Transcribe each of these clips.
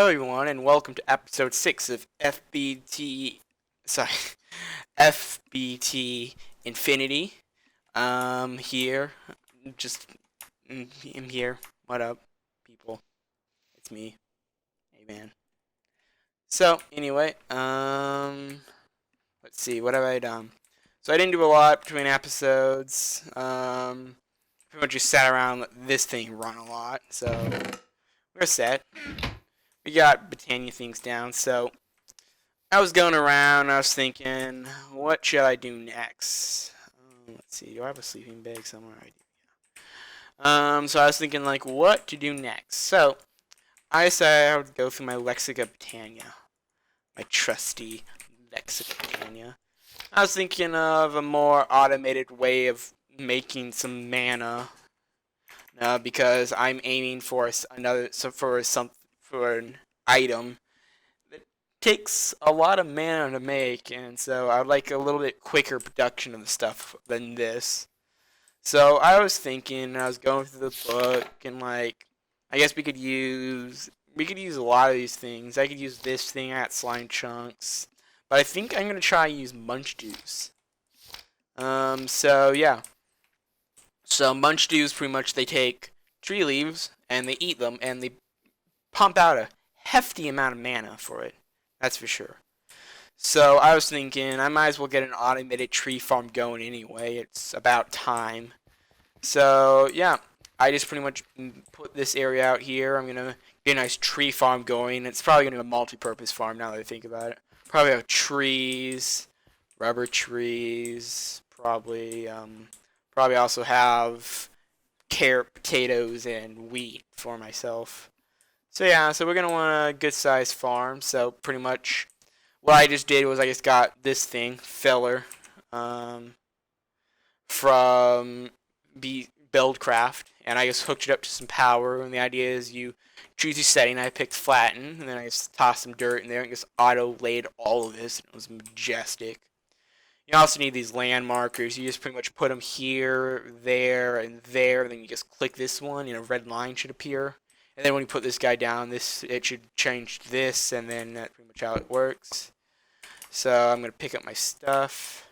Hello everyone and welcome to episode 6 of sorry, FBT Infinity. Here, just, I'm here. What up, people? It's me. Hey man. So, anyway, let's see, what have I done? So I didn't do a lot between episodes. Pretty much just sat around let this thing run a lot, so we're set. We got Britannia things down, so I was going around, I was thinking, what should I do next? Let's see, do I have a sleeping bag somewhere? I do. So I was thinking, like, what to do next. So, I decided I would go through my Lexica Britannia. My trusty Lexica Britannia. I was thinking of a more automated way of making some mana. Because I'm aiming for for an item takes a lot of mana to make, and so I would like a little bit quicker production of the stuff than this. So I was thinking, I was going through the book, and like, I guess we could use a lot of these things. I could use this thing at slime chunks, but I think I'm gonna try and use munch dews. So yeah. So munch dews pretty much they take tree leaves and they eat them and they pump out a hefty amount of mana for it. That's for sure. So I was thinking I might as well get an automated tree farm going anyway. It's about time. So yeah, I just pretty much put this area out here. I'm gonna get a nice tree farm going. It's probably gonna be a multi-purpose farm now that I think about it. Probably have trees, rubber trees. Probably also have carrot, potatoes, and wheat for myself. So yeah, so we're gonna want a good sized farm. So pretty much what I just did was I just got this thing, Feller, um, from Buildcraft, and I just hooked it up to some power. And the idea is you choose your setting. I picked flatten, and then I just tossed some dirt in there and just auto laid all of this. It was majestic. You also need these land markers. You just pretty much put them here, there, and there. Then you just click this one, and a red line should appear. And then when you put this guy down, it should change this, and then that's pretty much how it works. So I'm gonna pick up my stuff,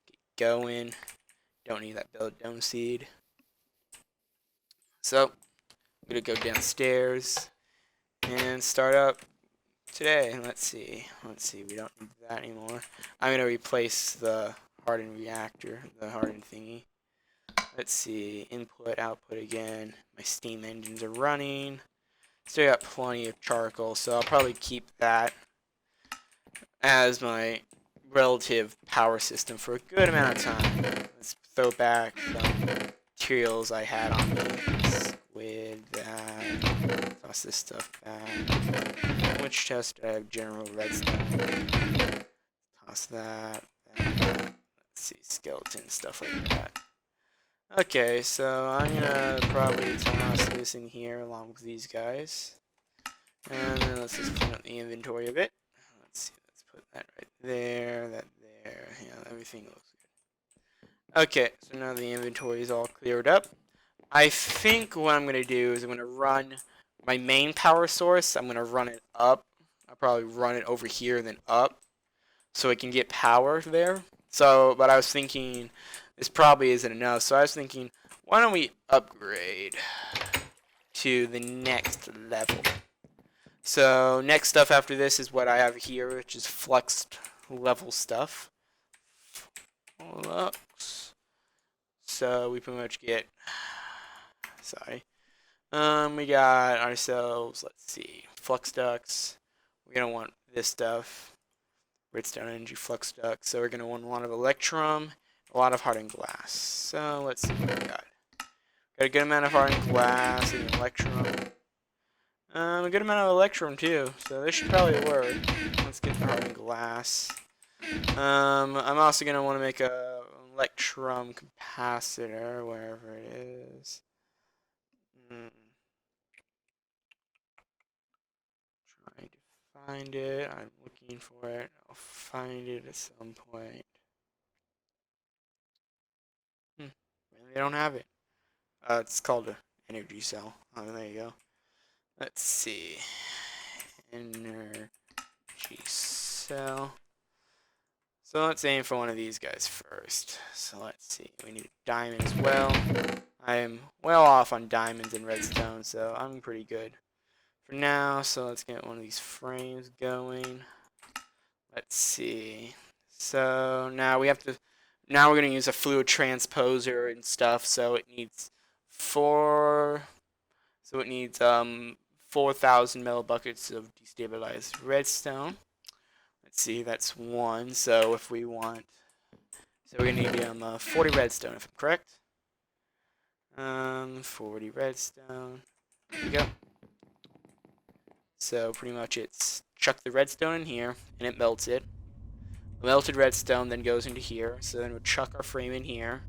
get going. Don't need that belladonna seed. So I'm gonna go downstairs and start up today. Let's see. We don't need that anymore. I'm gonna replace the hardened reactor, the hardened thingy. Let's see. Input, output again. My steam engines are running. Still got plenty of charcoal, so I'll probably keep that as my relative power system for a good amount of time. Let's throw back the materials I had on me. Squid, that. Toss this stuff back. Which chest do I have? General redstone. Toss that. Let's see, skeleton, stuff like that. Okay, so I'm gonna probably toss this in here along with these guys. And then let's just clean up the inventory a bit. Let's see, let's put that right there, that there. Yeah, everything looks good. Okay, so now the inventory is all cleared up. I think what I'm going to do is I'm going to run my main power source. I'm going to run it up. I'll probably run it over here and then up so it can get power there. So, but I was thinking this probably isn't enough. So I was thinking, why don't we upgrade to the next level? So next stuff after this is what I have here, which is fluxed level stuff. Flux. So we pretty much get, sorry. We got ourselves, let's see, flux ducts. We're gonna want this stuff. Redstone energy flux ducts. So we're gonna want a lot of electrum, a lot of hardened glass. So let's see what we got. Got a good amount of hardened glass and electrum. A good amount of electrum too, so this should probably work. Let's get the hardened glass. I'm also gonna want to make a electrum capacitor wherever it is. Trying to find it. I'm looking for it. I'll find it at some point. They don't have it. It's called an energy cell. Oh, there you go. Let's see. energy cell. So let's aim for one of these guys first. So let's see. We need a diamond as well. I am well off on diamonds and redstone, so I'm pretty good for now. So let's get one of these frames going. Let's see. So now we have to. Now we're gonna use a fluid transposer and stuff. So it needs four. So it needs 4,000 millibuckets of destabilized redstone. Let's see, that's one. So if we want, so we're gonna need 40 redstone, if I'm correct. 40 redstone. There we go. So pretty much it's chuck the redstone in here, and it melts it. The melted redstone then goes into here. So then we'll chuck our frame in here,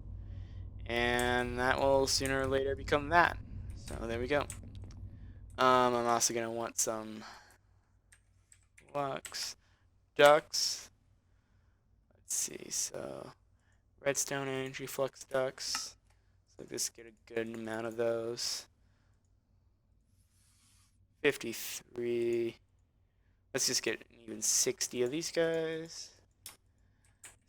and that will sooner or later become that. So there we go. I'm also gonna want some flux ducts. Let's see, so redstone energy flux ducts. So just get a good amount of those. 53. Let's just get even 60 of these guys.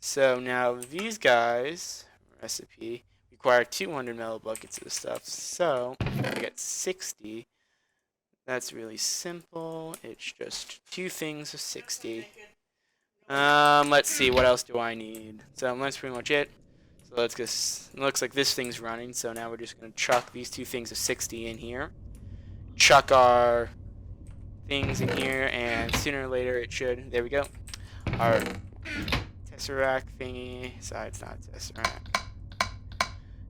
So now these guys, recipe, require 200 millibuckets of the stuff. So I get 60. That's really simple. It's just two things of 60. Let's see, what else do I need? So that's pretty much it. So let's just, it looks like this thing's running, so now we're just going to chuck these two things of 60 in here. Chuck our things in here, and sooner or later it should, there we go. Our Tesseract thingy, sorry, it's not Tesseract.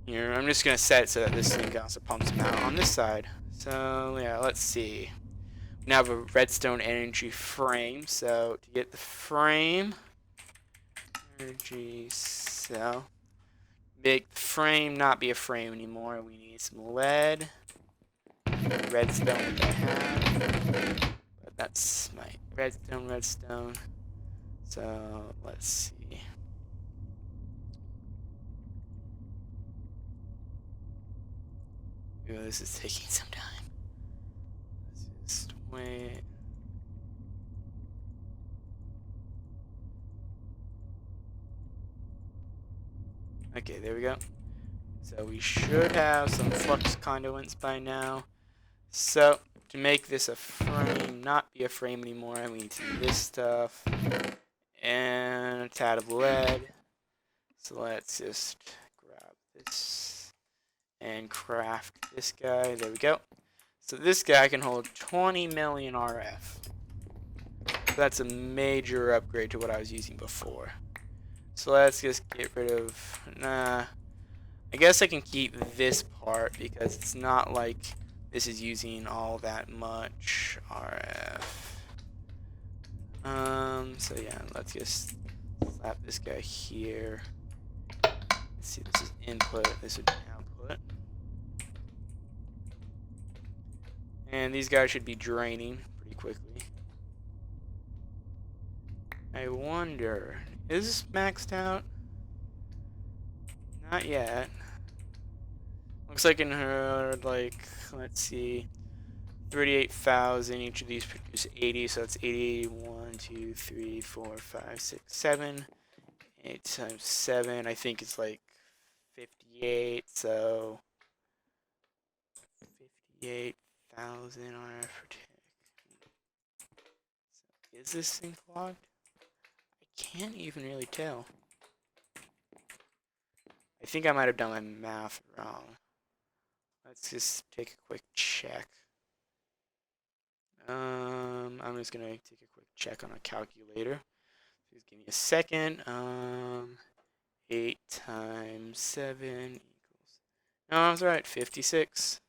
Here, I'm just going to set it so that this thing also pumps them out on this side. So yeah, let's see. We now have a redstone energy frame, so to get the frame, energy cell. Make the frame not be a frame anymore. We need some lead. Redstone, which I have. But that's my redstone. So let's see. Ooh, this is taking some time. Let's just wait. Okay, there we go. So we should have some flux conduits by now. So to make this a frame, not be a frame anymore, we need to do this stuff and a tad of lead. So let's just grab this and craft this guy. There we go. So this guy can hold 20 million RF. So that's a major upgrade to what I was using before. So let's just get rid of, I guess I can keep this part because it's not like this is using all that much RF. So yeah, let's just slap this guy here. Let's see, this is input, this would be output. And these guys should be draining pretty quickly. I wonder, is this maxed out? Not yet. Looks like in her, like, let's see, 38,000. Each of these produce 80, so it's 80. 1, 2, 3, 4, 5, 6, 7. 8 times 7, I think it's like 58, so 58,000 on our tick. So is this thing clogged? I can't even really tell. I think I might have done my math wrong. Let's just take a quick check. I'm just gonna take a quick check on a calculator. Just give me a second. 8 times 7 equals. No, I was right. 56.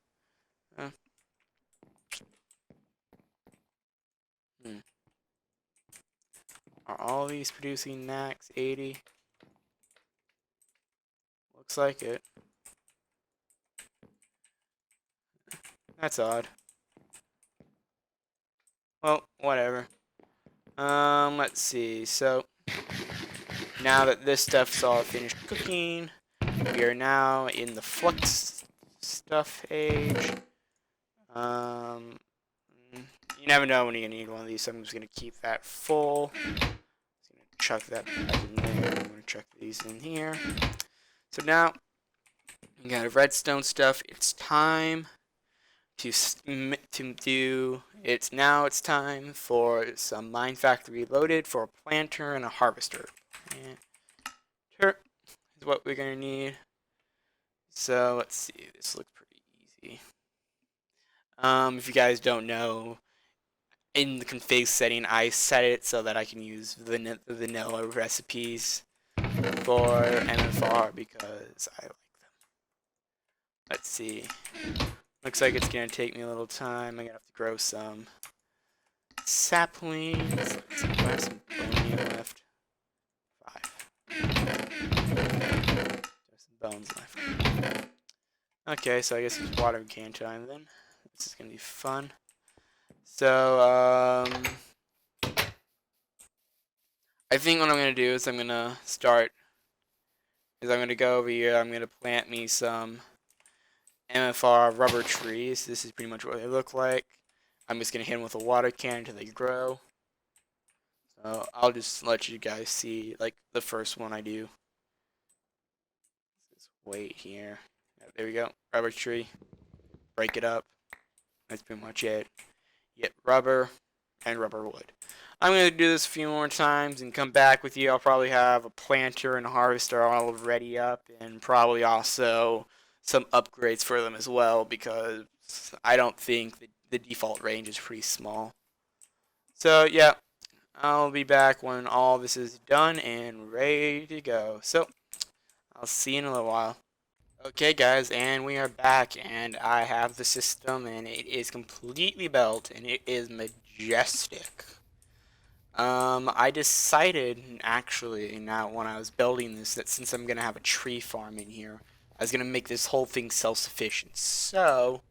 Are all these producing max 80? Looks like it. That's odd. Well, whatever. Let's see. So, now that this stuff's all finished cooking, we are now in the flux stuff age. you never know when you're gonna need one of these, so I'm just gonna keep that full. Just gonna chuck that back in there. I'm gonna chuck these in here. So now we got redstone stuff. It's time to do. It's time for some mine factory loaded for a planter and a harvester. Planter is what we're gonna need. So let's see. This looks pretty easy. If you guys don't know, in the config setting, I set it so that I can use vanilla recipes for MFR because I like them. Let's see. Looks like it's gonna take me a little time. I'm gonna have to grow some saplings. Let's see if I have some bone meal left. 5. There's some bones left. Okay, so I guess it's water can time then. This is gonna be fun. So, I think what I'm gonna do is I'm gonna go over here. I'm gonna plant me some MFR rubber trees. This is pretty much what they look like. I'm just gonna hit them with a water can until they grow. So I'll just let you guys see like the first one I do. Just wait here. There we go. Rubber tree. Break it up. That's pretty much it. Get rubber and rubber wood. I'm going to do this a few more times and come back with you. I'll probably have a planter and a harvester all ready up, and probably also some upgrades for them as well, because I don't think the default range is pretty small. So yeah, I'll be back when all this is done and ready to go. So I'll see you in a little while. Okay guys, and we are back, and I have the system, and it is completely built, and it is majestic. I decided, actually, now when I was building this, that since I'm going to have a tree farm in here, I was going to make this whole thing self-sufficient. So,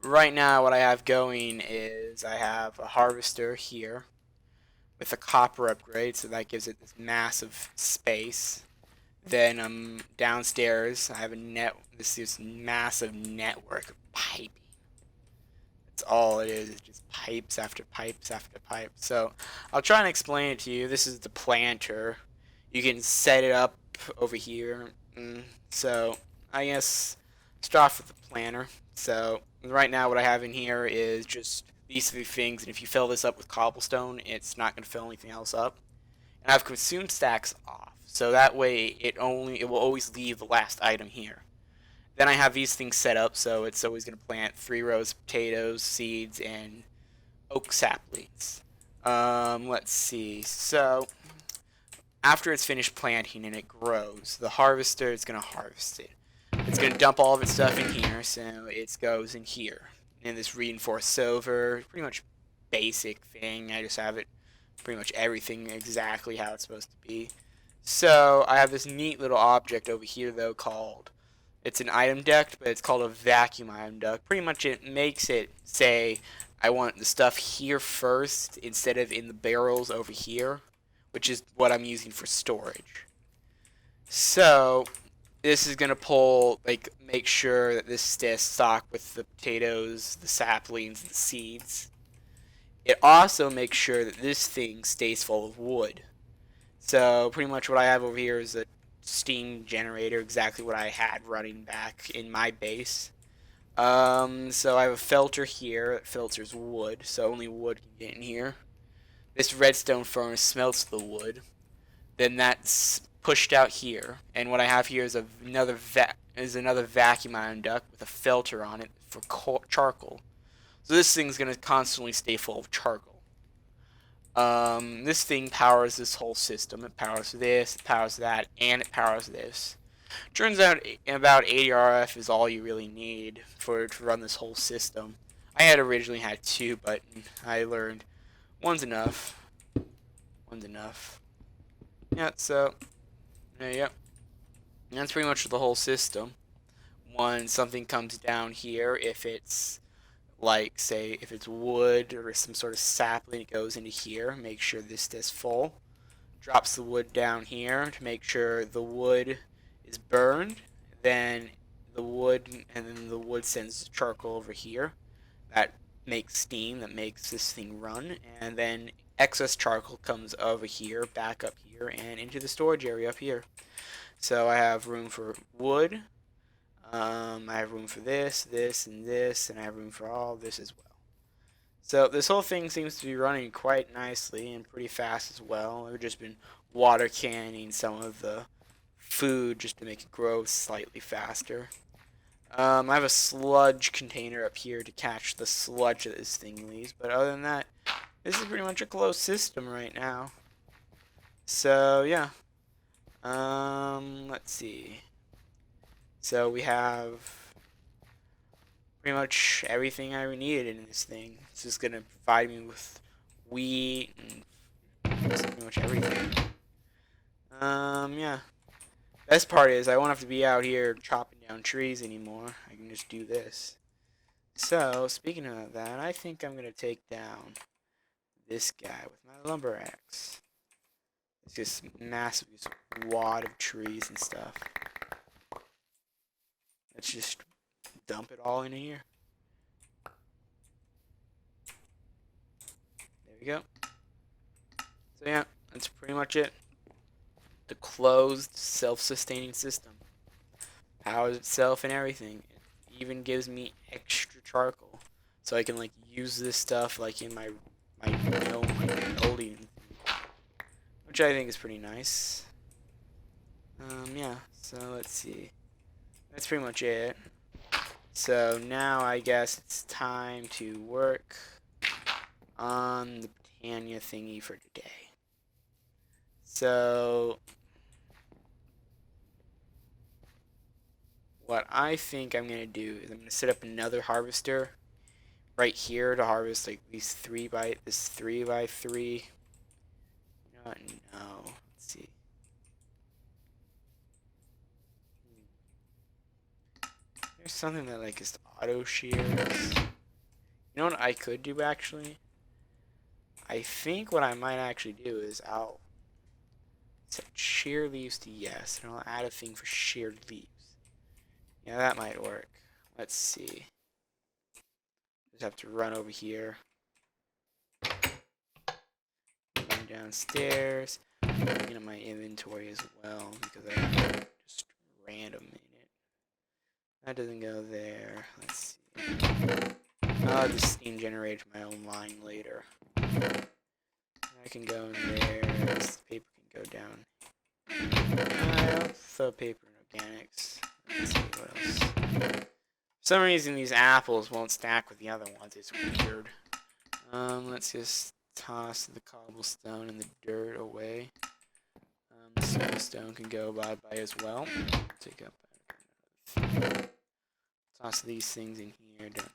right now what I have going is I have a harvester here with a copper upgrade, so that gives it this massive space. Then downstairs I have this massive network of piping. That's all it is. It's just pipes after pipes after pipes. So I'll try and explain it to you. This is the planter. You can set it up over here. So I guess start off with the planter. So right now what I have in here is just these 3 things, and if you fill this up with cobblestone, it's not going to fill anything else up. And I've consumed stacks off, so that way it will always leave the last item here. Then I have these things set up, so it's always going to plant 3 rows of potatoes, seeds, and oak saplings. Let's see. So after it's finished planting and it grows, the harvester is going to harvest it. It's going to dump all of its stuff in here, so it goes in here. And this reinforced silver, pretty much basic thing. I just have it pretty much everything exactly how it's supposed to be. So I have this neat little object over here though called, it's an item duct, but it's called a vacuum item duct. Pretty much it makes it say I want the stuff here first instead of in the barrels over here, which is what I'm using for storage. So this is gonna make sure that this stays stocked with the potatoes, the saplings, the seeds. It also makes sure that this thing stays full of wood. So pretty much what I have over here is a steam generator, exactly what I had running back in my base. So I have a filter here that filters wood, so only wood can get in here. This redstone furnace smelts the wood. Then that's pushed out here, and what I have here is another vacuum ion duct with a filter on it for charcoal. So this thing's gonna constantly stay full of charcoal. This thing powers this whole system. It powers this, it powers that, and it powers this. Turns out about 80 RF is all you really need to run this whole system. I had originally had 2, but I learned one's enough. One's enough. Yeah, so there you go. And that's pretty much the whole system. When something comes down here, if it's like, say, if it's wood or some sort of sapling, it goes into here. Make sure this is full. Drops the wood down here to make sure the wood is burned. Then the wood sends the charcoal over here. That makes steam that makes this thing run, and then excess charcoal comes over here, back up here, and into the storage area up here. So I have room for wood. I have room for this, this, and this, and I have room for all this as well. So this whole thing seems to be running quite nicely and pretty fast as well. I've just been water canning some of the food just to make it grow slightly faster. I have a sludge container up here to catch the sludge that this thing leaves, but other than that, this is pretty much a closed system right now. So yeah, let's see. So we have pretty much everything I needed in this thing. It's just gonna provide me with wheat and pretty much everything. Yeah. Best part is I won't have to be out here chopping down trees anymore. I can just do this. So, speaking of that, I think I'm gonna take down this guy with my lumber axe. It's just massive wad of trees and stuff. Let's just dump it all in here. There we go. So yeah, that's pretty much it. The closed, self-sustaining system. Powers itself and everything. It even gives me extra charcoal. So I can like use this stuff like in my mill, my goldie, which I think is pretty nice. Yeah, so let's see. That's pretty much it. So now I guess it's time to work on the Britannia thingy for today. So what I think I'm gonna do is I'm gonna set up another harvester right here to harvest like these 3x3. You know what? No. Let's see. There's something that like is auto shears. You know what I could do actually? I think what I might actually do is I'll set shear leaves to yes, and I'll add a thing for sheared leaves. Yeah, that might work. Let's see. Just have to run over here. Run downstairs. Looking at my inventory as well because I have just random in it. That doesn't go there. Let's see. I'll have the steam generator for my own line later. I can go in there. This paper can go down. I'll throw paper in organics. Let's see what else. For some reason these apples won't stack with the other ones. It's weird. Let's just toss the cobblestone and the dirt away. The soapstone can go bye-bye as well. Take up. Toss these things in here. Don't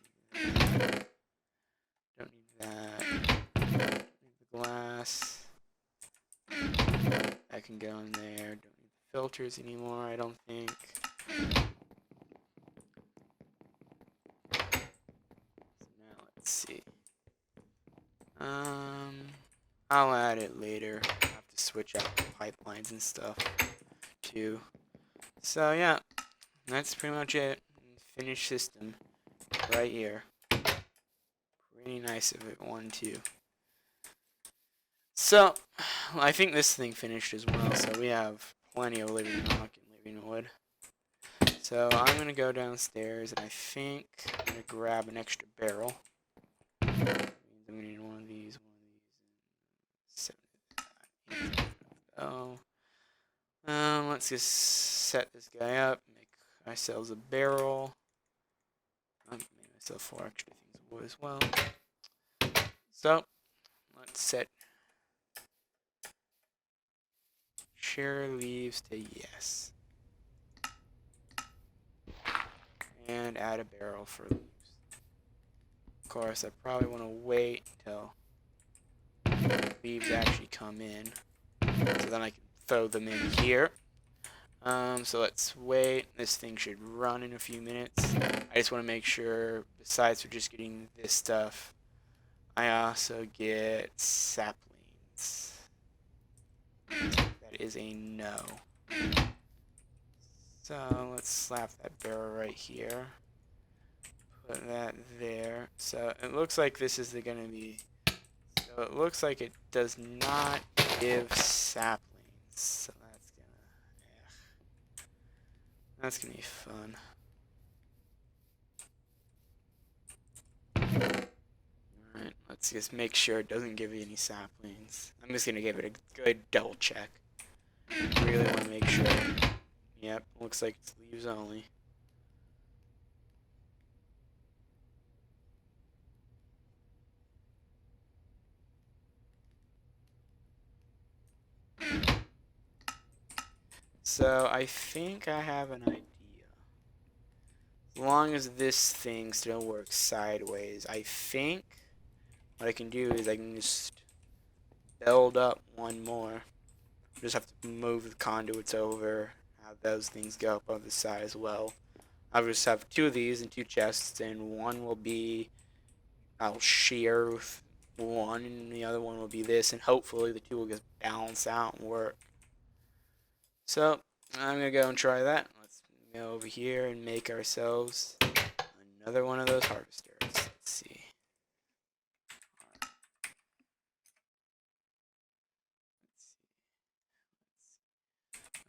need that. Don't need the glass. That can go in there. Don't need the filters anymore, I don't think. So now let's see. I'll add it later. I'll have to switch out the pipelines and stuff too. So yeah, that's pretty much it. Finished system right here. Pretty nice of it, one too. So I think this thing finished as well. So we have plenty of living rock and living wood. So I'm gonna go downstairs and I think I'm gonna grab an extra barrel. I'm gonna need one of these, Oh. Let's just set this guy up, make ourselves a barrel. Make myself 4 extra things of wood as well. So, let's set shear leaves to yes. And add a barrel for leaves. Of course, I probably want to wait until leaves actually come in. So then I can throw them in here. So let's wait. This thing should run in a few minutes. I just want to make sure, besides for just getting this stuff, I also get saplings. That is a no. So let's slap that barrel right here. Put that there. So it looks like this is going to be. So it looks like it does not give saplings. So that's gonna be fun. Alright, let's just make sure it doesn't give you any saplings. I'm just gonna give it a good double check. Really want to make sure. Yep, looks like it's leaves only. So I think I have an idea. As long as this thing still works sideways, I think what I can do is I can just build up one more. Just have to move the conduits over, have those things go up on the side as well. I'll just have two of these and two chests, and one will be I'll share with one, and the other one will be this, and hopefully the two will just balance out and work. So I'm gonna go and try that. Let's go over here and make ourselves another one of those harvesters. Let's see.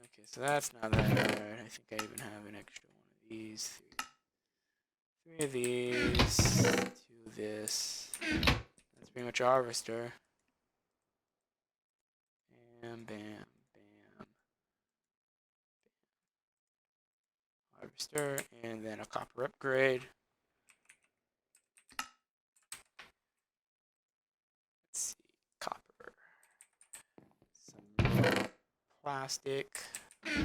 Okay, so that's not that hard. I think I even have an extra one of these. Three of these. Two of this. That's pretty much a harvester. Bam, bam, bam. Harvester, and then a copper upgrade. Let's see, copper. Some raw plastic. That's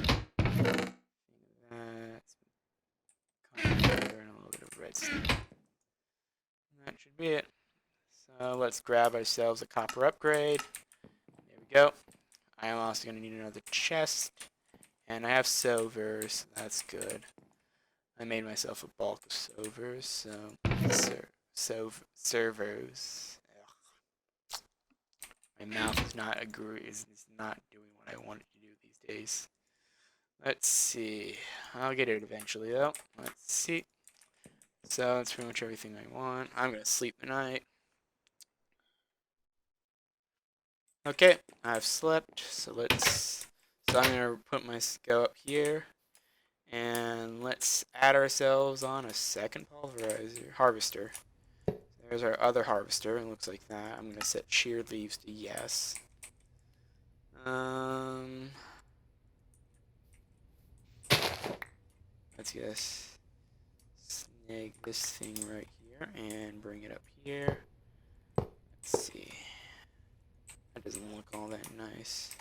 copper and a little bit of redstone. That should be it. So let's grab ourselves a copper upgrade. There we go. I am also going to need another chest. And I have silvers. That's good. I made myself a bulk of silvers. So, servos. Ugh. My mouth is not is not doing what I want it to do these days. Let's see. I'll get it eventually though. Let's see. So that's pretty much everything I want. I'm gonna sleep tonight. Okay, I've slept. So I'm gonna put my go up here, and let's add ourselves on a second harvester. There's our other harvester. It looks like that. I'm gonna set sheared leaves to yes. Let's just snag this thing right here and bring it up here. Let's see. That doesn't look all that nice.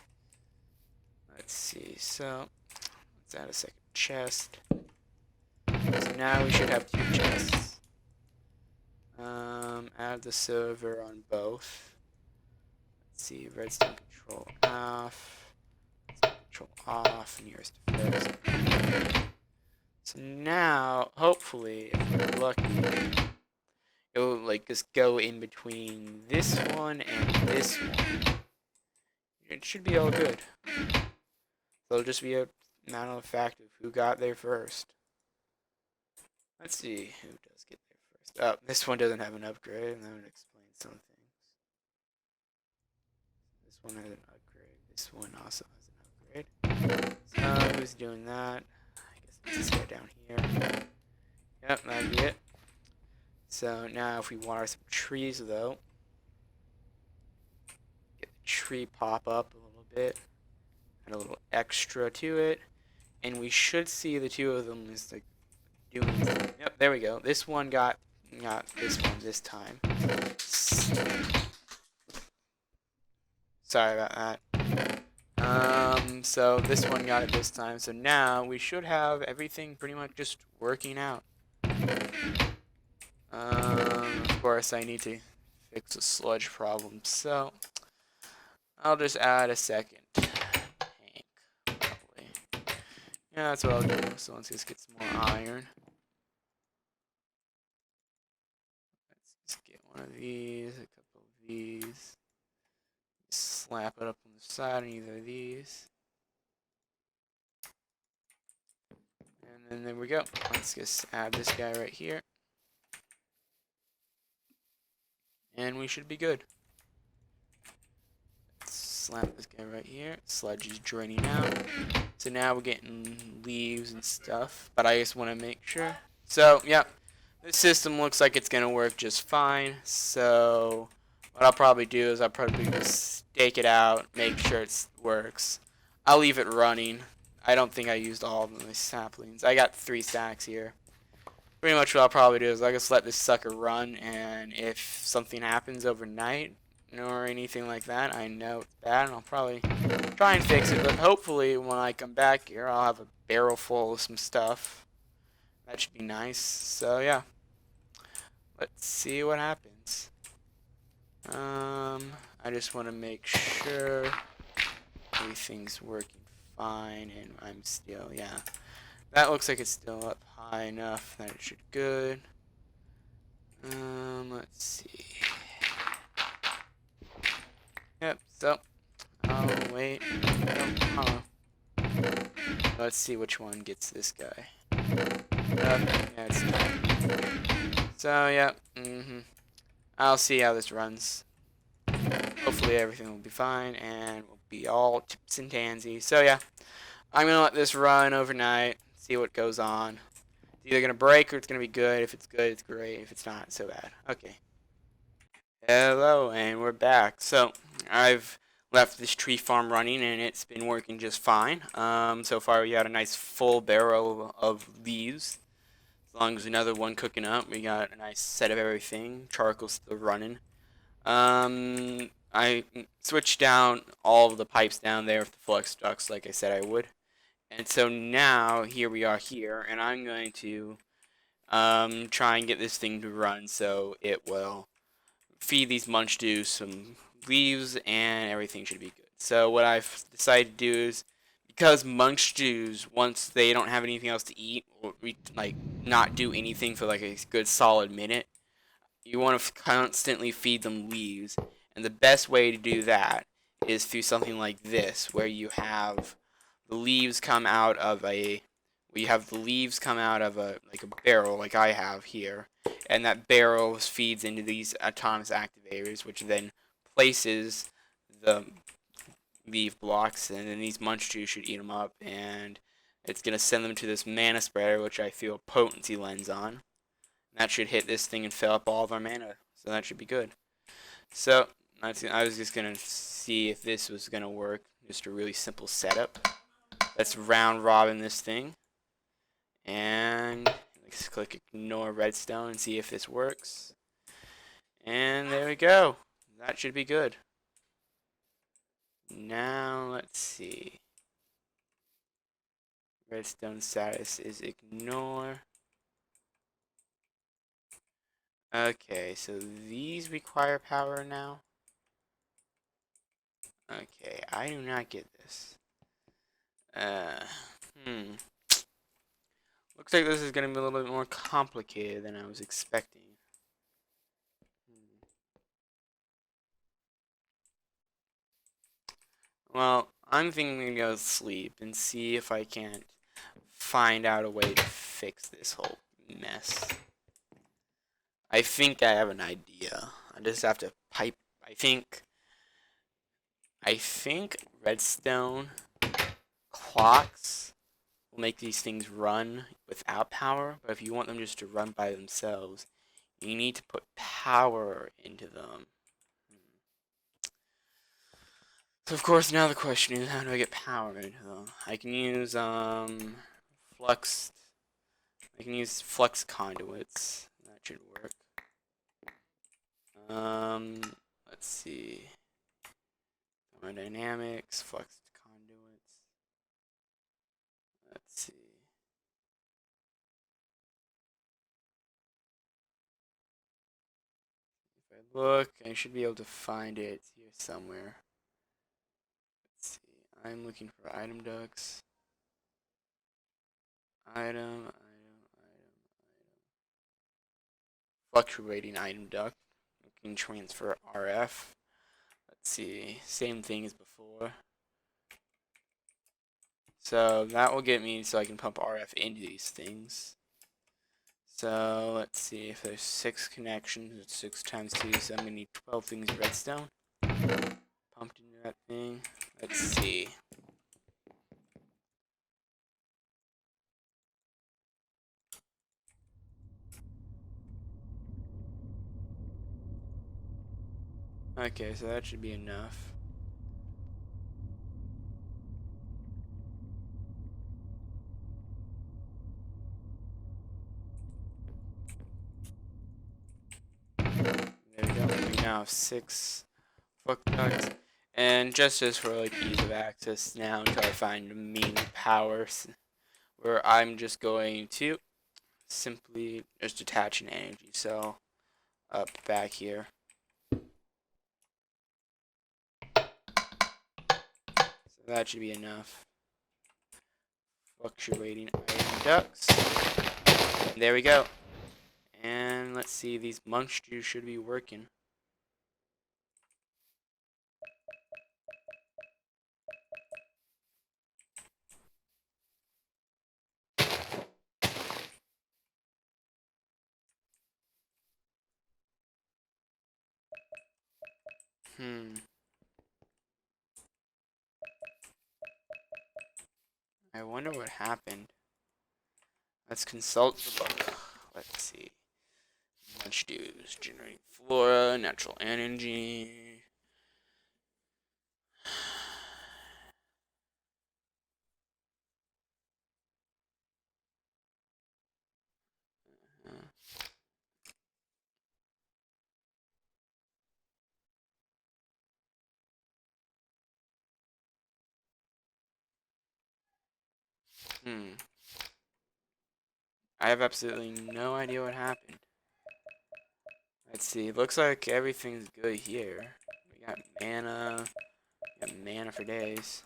Let's see. So let's add a second chest. So now we should have two chests. Add the silver on both. Let's see. Redstone control off. Control off. Nearest to first. So now, hopefully, if we're lucky, it'll like just go in between this one and this one. It should be all good. So it'll just be a matter of fact of who got there first. Let's see who does get there first. Oh, this one doesn't have an upgrade, and that would explain some things. This one has an upgrade. This one also has an upgrade. So who's doing that? I guess it's this guy down here. Yep, that'd be it. So now if we water some trees though, get the tree pop up a little bit, add a little extra to it, and we should see the two of them is like doing. Yep, there we go. This one got this one this time. Sorry about that. So this one got it this time. So now we should have everything pretty much just working out. Of course, I need to fix the sludge problem, so I'll just add a second tank, probably. Yeah, that's what I'll do. So let's just get some more iron. Let's just get one of these, a couple of these. Slap it up on the side of either of these. And then there we go. Let's just add this guy right here. and we should be good. Slam this guy right here. Sludge is draining out. So now we're getting leaves and stuff, but I just want to make sure. So, yeah, this system looks like it's going to work just fine. So, what I'll probably do is I'll probably just stake it out, make sure it works. I'll leave it running. I don't think I used all of my saplings. I got 3 stacks here. Pretty much what I'll probably do is I'll just let this sucker run, and if something happens overnight or anything like that, I know it's bad, and I'll probably try and fix it. But hopefully when I come back here, I'll have a barrel full of some stuff. That should be nice. So yeah, let's see what happens. I just want to make sure everything's working fine, and I'm still, yeah. That looks like it's still up high enough that it should good. Let's see. Yep, so I'll wait. Let's see which one gets this guy. Yeah, it's not. So, yeah, I'll see how this runs. Hopefully everything will be fine and we'll be all tips and tansies. So, yeah, I'm going to let this run overnight, see what goes on. It's either going to break or it's going to be good. If it's good, it's great. If it's not, it's so bad. Okay. Hello, and we're back. So, I've left this tree farm running, and it's been working just fine. So far we got a nice full barrel of leaves. As long as another one cooking up, we got a nice set of everything. Charcoal's still running. I switched down all of the pipes down there with the flux ducts, like I said I would. And so now, here we are here, and I'm going to try and get this thing to run so it will feed these munch dews some leaves, and everything should be good. So what I've decided to do is, because munch dews, once they don't have anything else to eat, or like not do anything for like a good solid minute, you want to constantly feed them leaves, and the best way to do that is through something like this, where you have the leaves come out of a like a barrel like I have here, and that barrel feeds into these autonomous activators, which then places the leaf blocks, and then these munch dews should eat them up, and it's going to send them to this mana spreader, which I feel potency lens on. That should hit this thing and fill up all of our mana, so that should be good. So, I was just going to see if this was going to work. Just a really simple setup. Let's round robin this thing. And let's click ignore redstone and see if this works. And there we go. That should be good. Now, let's see. Redstone status is ignore. Okay, so these require power now. Okay, I do not get this. Looks like this is going to be a little bit more complicated than I was expecting. Well, I'm thinking to go sleep and see if I can't find out a way to fix this whole mess. I think I have an idea. I just have to pipe. I think redstone clocks will make these things run without power, but if you want them just to run by themselves, you need to put power into them. So of course now the question is, how do I get power into them? I can use flux. I can use flux conduits. That should work. Let's see. Thermodynamics, flux conduits. Let's see. If I look, I should be able to find it here somewhere. Let's see. I'm looking for item ducts. Item. Fluctuating item duct. We can transfer RF. Let's see. Same thing as before. So that will get me so I can pump RF into these things. So let's see, if there's 6 connections, it's 6 times 2, so I'm gonna need 12 things of redstone pumped into that thing. Let's see. Okay, so that should be enough. There we go. We now have 6 hook ducts. And just as for like ease of access now until I find the main power, where I'm just going to simply just attach an energy cell up back here. So that should be enough. Fluctuating iron ducts. And there we go. And let's see, these monsters should be working. I wonder what happened. Let's consult the book. Let's see. Monsters generate flora, natural energy. Hmm. I have absolutely no idea what happened. Let's see. Looks like everything's good here. We got mana. We got mana for days.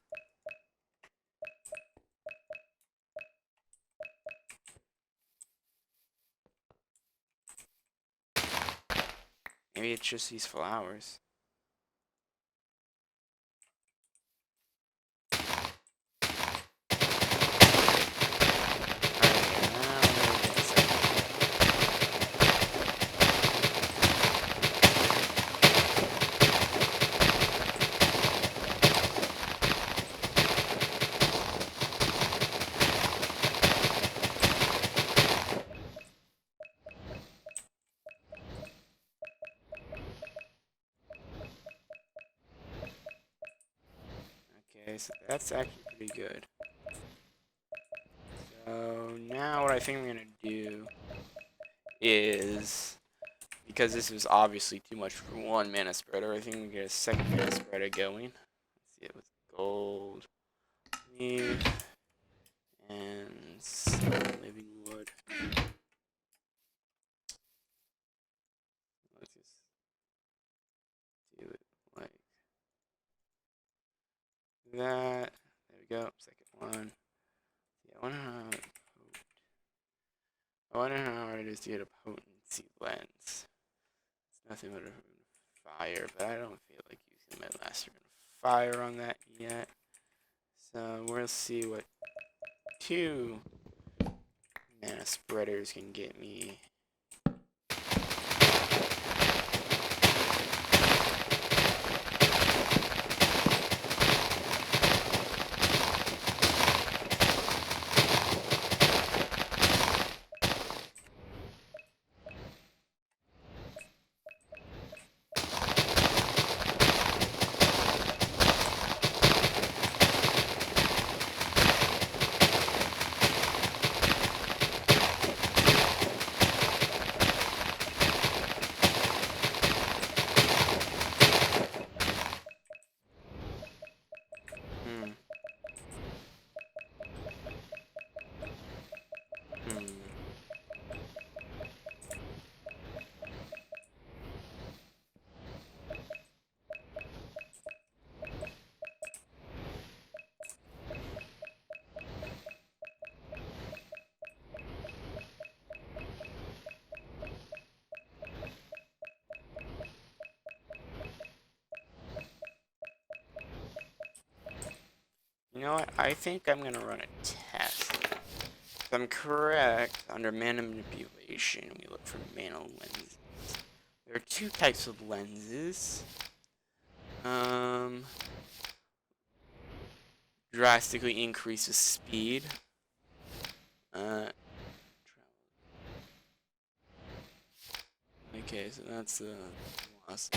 Maybe it's just these flowers. Okay, so that's actually pretty good. So now what I think I'm gonna do is, because this is obviously too much for one mana spreader, I think we get a second mana spreader going. Let's see it with gold, leaf, and some living wood. Let's just do it like that. There we go. Second one. Yeah, I wonder how hard it is to get a potency lens. It's nothing but a fire, but I don't feel like using my last rune of fire on that yet. So we'll see what 2 mana spreaders can get me. Hmm. Hmm. You know what? I think I'm gonna run a test. I'm correct, under mana manipulation, we look for mana lenses. There are two types of lenses. Drastically increases speed. Okay, so that's loss.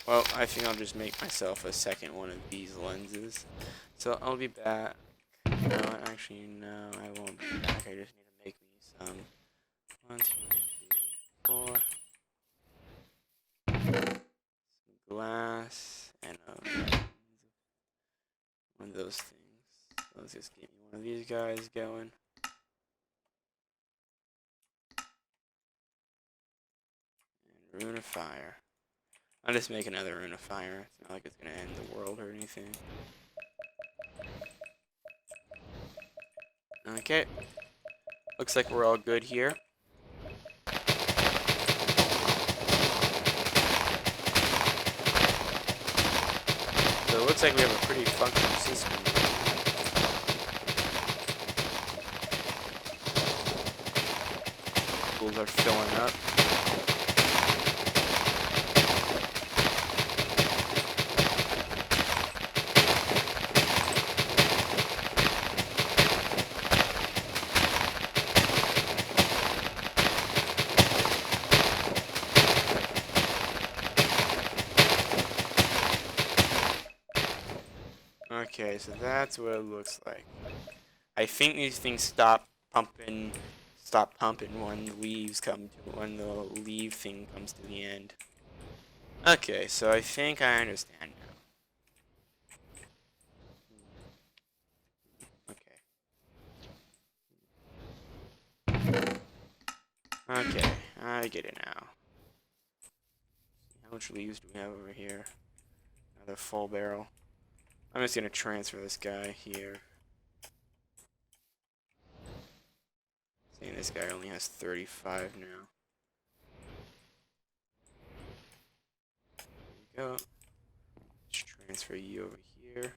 Well, I think I'll just make myself a second one of these lenses. So I'll be back. No, actually, no, I won't be back. I just need to make me some. 1, 2, 3, 4. Some glass and one of those things. Let's just get me one of these guys going. And rune of fire. I'll just make another rune of fire. It's not like it's gonna end the world or anything. Okay. Looks like we're all good here. So it looks like we have a pretty functional system. Pools are filling up. Okay, so that's what it looks like. I think these things stop pumping when the leave thing comes to the end. Okay, so I think I understand now. Okay, I get it now. How much leaves do we have over here? Another full barrel. I'm just gonna transfer this guy here. Seeing this guy only has 35 now. There we go. Let's transfer you over here.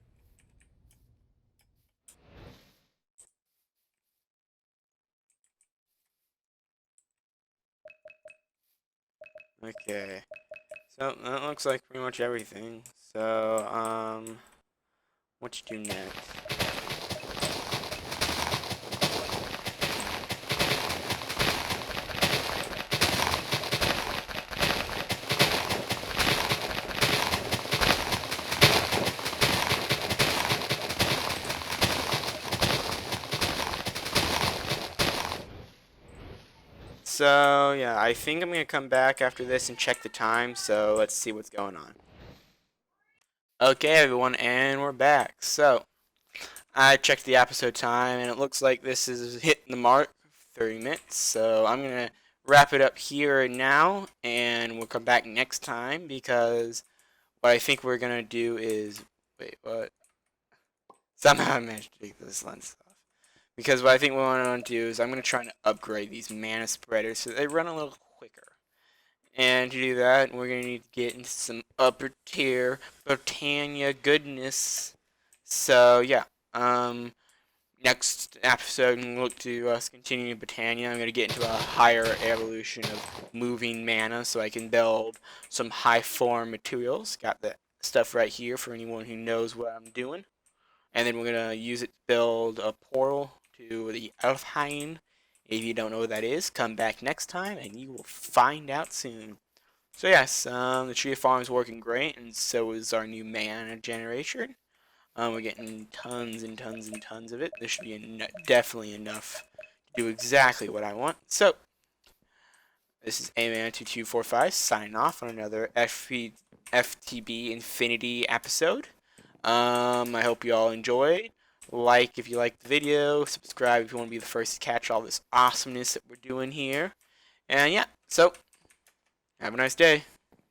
Okay. So that looks like pretty much everything. So, what you do next? So, yeah, I think I'm going to come back after this and check the time, so let's see what's going on. Okay, everyone, and we're back. So, I checked the episode time, and it looks like this is hitting the mark, 30 minutes, so I'm going to wrap it up here and now, and we'll come back next time, because what I think we're going to do is... Wait, what? Somehow I managed to take this lens off. Because what I think we want to do is I'm going to try and upgrade these mana spreaders so they run a little quicker. And to do that, we're going to need to get into some upper tier Britannia goodness. So, yeah. Next episode, we'll look to us continue Britannia. I'm going to get into a higher evolution of moving mana so I can build some high form materials. Got that stuff right here for anyone who knows what I'm doing. And then we're going to use it to build a portal to the Elfheim If you don't know what that is, come back next time and you will find out soon. So yes, the tree farm is working great, and so is our new mana generator. We're getting tons and tons and tons of it. There should be definitely enough to do exactly what I want. So, this is Aman2245 signing off on another FTB Infinity episode. I hope you all enjoyed. Like if you liked the video, subscribe if you want to be the first to catch all this awesomeness that we're doing here. And yeah, so have a nice day.